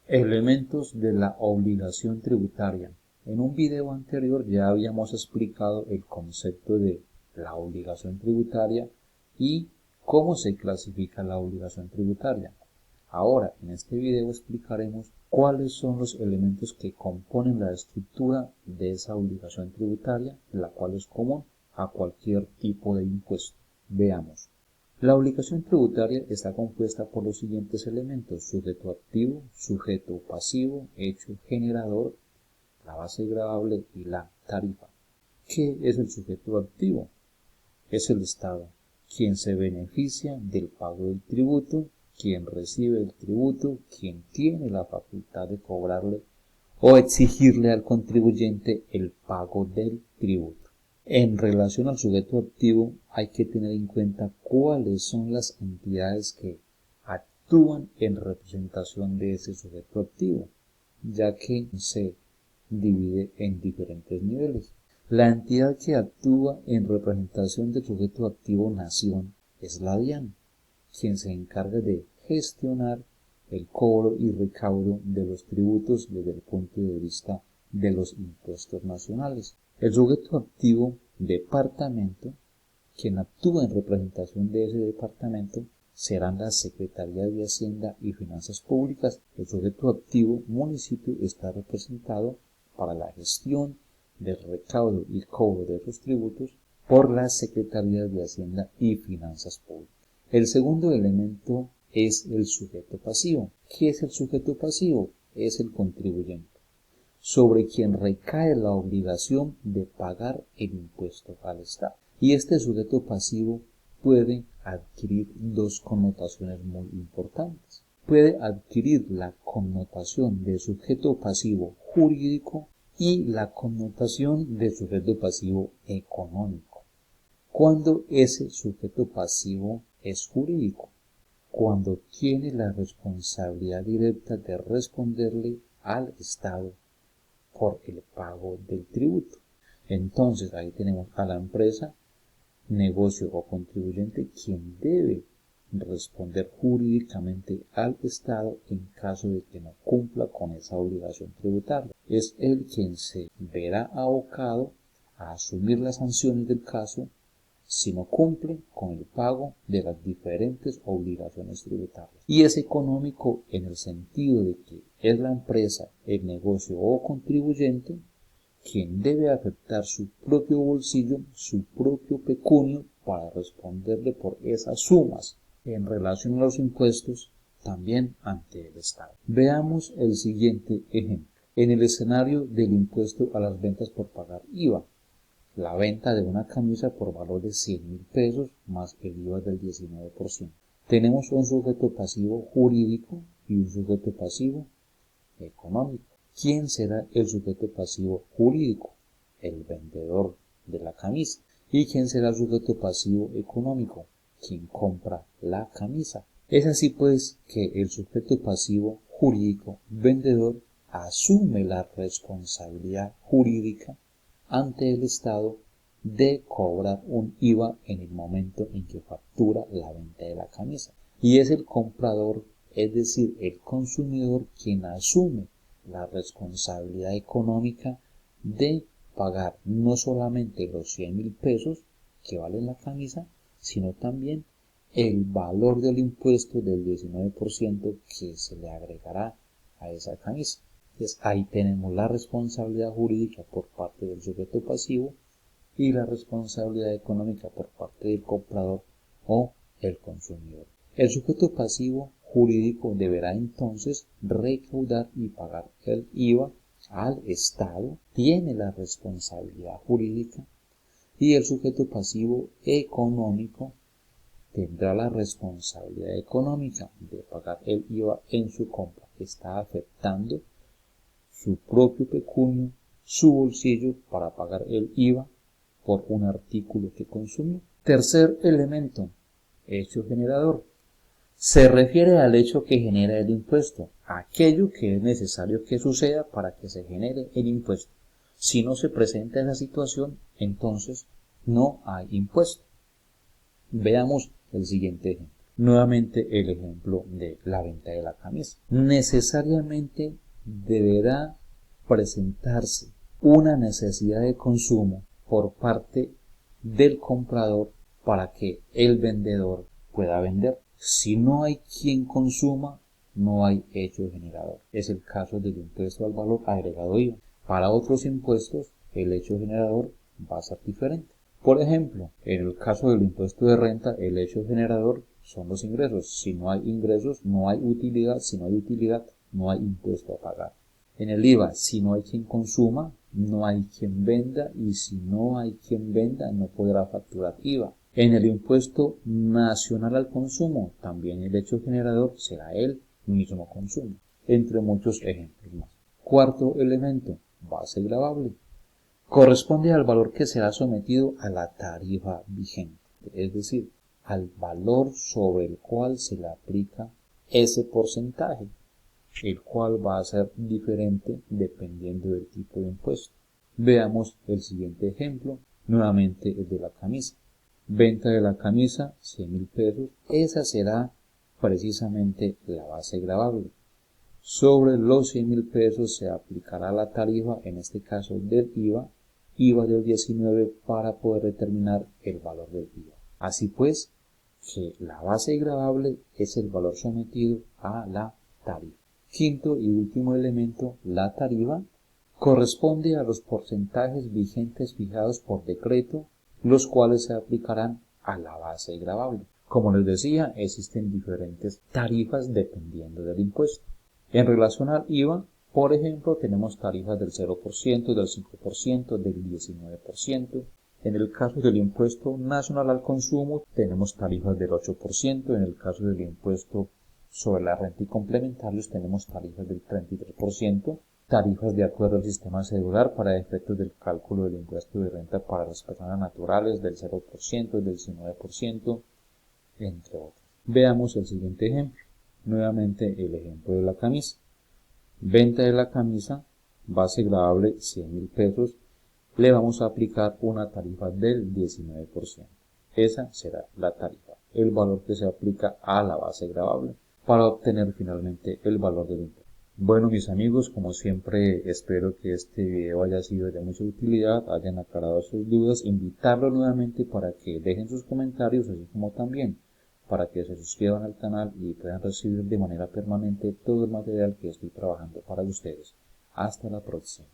Elementos de la obligación tributaria. En un video anterior ya habíamos explicado el concepto de la obligación tributaria y cómo se clasifica la obligación tributaria. Ahora, en este video explicaremos cuáles son los elementos que componen la estructura de esa obligación tributaria, la cual es común a cualquier tipo de impuesto. Veamos. La obligación tributaria está compuesta por los siguientes elementos: sujeto activo, sujeto pasivo, hecho generador, la base gravable y la tarifa. ¿Qué es el sujeto activo? Es el Estado, quien se beneficia del pago del tributo, quien recibe el tributo, quien tiene la facultad de cobrarle o exigirle al contribuyente el pago del tributo. En relación al sujeto activo, hay que tener en cuenta cuáles son las entidades que actúan en representación de ese sujeto activo, ya que se divide en diferentes niveles. La entidad que actúa en representación del sujeto activo nación es la DIAN, quien se encarga de gestionar el cobro y recaudo de los tributos desde el punto de vista de los impuestos nacionales. El sujeto activo departamento, quien actúa en representación de ese departamento, serán las Secretarías de Hacienda y Finanzas Públicas. El sujeto activo municipio está representado para la gestión del recaudo y cobro de los tributos por las Secretarías de Hacienda y Finanzas Públicas. El segundo elemento es el sujeto pasivo. ¿Qué es el sujeto pasivo? Es el contribuyente, sobre quien recae la obligación de pagar el impuesto al Estado. Y este sujeto pasivo puede adquirir dos connotaciones muy importantes. Puede adquirir la connotación de sujeto pasivo jurídico y la connotación de sujeto pasivo económico. ¿Cuándo ese sujeto pasivo es jurídico? Cuando tiene la responsabilidad directa de responderle al Estado por el pago del tributo. Entonces ahí tenemos a la empresa, negocio o contribuyente, quien debe responder jurídicamente al Estado en caso de que no cumpla con esa obligación tributaria. Es él quien se verá abocado a asumir las sanciones del caso si no cumple con el pago de las diferentes obligaciones tributarias. Y es económico en el sentido de que es la empresa, el negocio o contribuyente quien debe afectar su propio bolsillo, su propio pecunio, para responderle por esas sumas en relación a los impuestos también ante el Estado. Veamos el siguiente ejemplo. En el escenario del impuesto a las ventas por pagar IVA, la venta de una camisa por valor de 100.000 pesos más el IVA del 19%. Tenemos un sujeto pasivo jurídico y un sujeto pasivo económico. ¿Quién será el sujeto pasivo jurídico? El vendedor de la camisa. ¿Y quién será el sujeto pasivo económico? Quien compra la camisa. Es así pues que el sujeto pasivo jurídico vendedor asume la responsabilidad jurídica ante el Estado de cobrar un IVA en el momento en que factura la venta de la camisa. Y es el comprador, es decir, el consumidor, quien asume la responsabilidad económica de pagar no solamente los 100.000 pesos que vale la camisa, sino también el valor del impuesto del 19% que se le agregará a esa camisa. Entonces ahí tenemos la responsabilidad jurídica por parte del sujeto pasivo y la responsabilidad económica por parte del comprador o el consumidor. El sujeto pasivo jurídico deberá entonces recaudar y pagar el IVA al Estado, tiene la responsabilidad jurídica, y el sujeto pasivo económico tendrá la responsabilidad económica de pagar el IVA en su compra. Está afectando su propio pecunio, su bolsillo, para pagar el IVA por un artículo que consumió. Tercer elemento, hecho generador. Se refiere al hecho que genera el impuesto, aquello que es necesario que suceda para que se genere el impuesto. Si no se presenta esa situación, entonces no hay impuesto. Veamos el siguiente ejemplo. Nuevamente el ejemplo de la venta de la camisa. Necesariamente deberá presentarse una necesidad de consumo por parte del comprador para que el vendedor pueda vender. Si no hay quien consuma, no hay hecho generador. Es el caso del impuesto al valor agregado IVA. Para otros impuestos, el hecho generador va a ser diferente. Por ejemplo, en el caso del impuesto de renta, el hecho generador son los ingresos. Si no hay ingresos, no hay utilidad. Si no hay utilidad, no hay impuesto a pagar. En el IVA, si no hay quien consuma, no hay quien venda, y si no hay quien venda, no podrá facturar IVA. En el impuesto nacional al consumo, también el hecho generador será el mismo consumo, entre muchos ejemplos más. Cuarto elemento, base gravable. Corresponde al valor que será sometido a la tarifa vigente, es decir, al valor sobre el cual se le aplica ese porcentaje, el cual va a ser diferente dependiendo del tipo de impuesto. Veamos el siguiente ejemplo, nuevamente el de la camisa. Venta de la camisa, 100.000 pesos, esa será precisamente la base gravable. Sobre los 100.000 pesos se aplicará la tarifa, en este caso del IVA del 19 para poder determinar el valor del IVA. Así pues, que la base gravable es el valor sometido a la tarifa. Quinto y último elemento, la tarifa, corresponde a los porcentajes vigentes fijados por decreto, los cuales se aplicarán a la base gravable. Como les decía, existen diferentes tarifas dependiendo del impuesto. En relación al IVA, por ejemplo, tenemos tarifas del 0%, del 5%, del 19%. En el caso del impuesto nacional al consumo, tenemos tarifas del 8%. En el caso del impuesto sobre la renta y complementarios, tenemos tarifas del 33%. Tarifas de acuerdo al sistema cedular para efectos del cálculo del impuesto de renta para las personas naturales del 0%, del 19%, entre otros. Veamos el siguiente ejemplo. Nuevamente el ejemplo de la camisa. Venta de la camisa, base gravable 100.000 pesos, le vamos a aplicar una tarifa del 19%. Esa será la tarifa, el valor que se aplica a la base gravable para obtener finalmente el valor del impuesto. Bueno, mis amigos, como siempre espero que este video haya sido de mucha utilidad, hayan aclarado sus dudas, invitarlos nuevamente para que dejen sus comentarios, así como también para que se suscriban al canal y puedan recibir de manera permanente todo el material que estoy trabajando para ustedes. Hasta la próxima.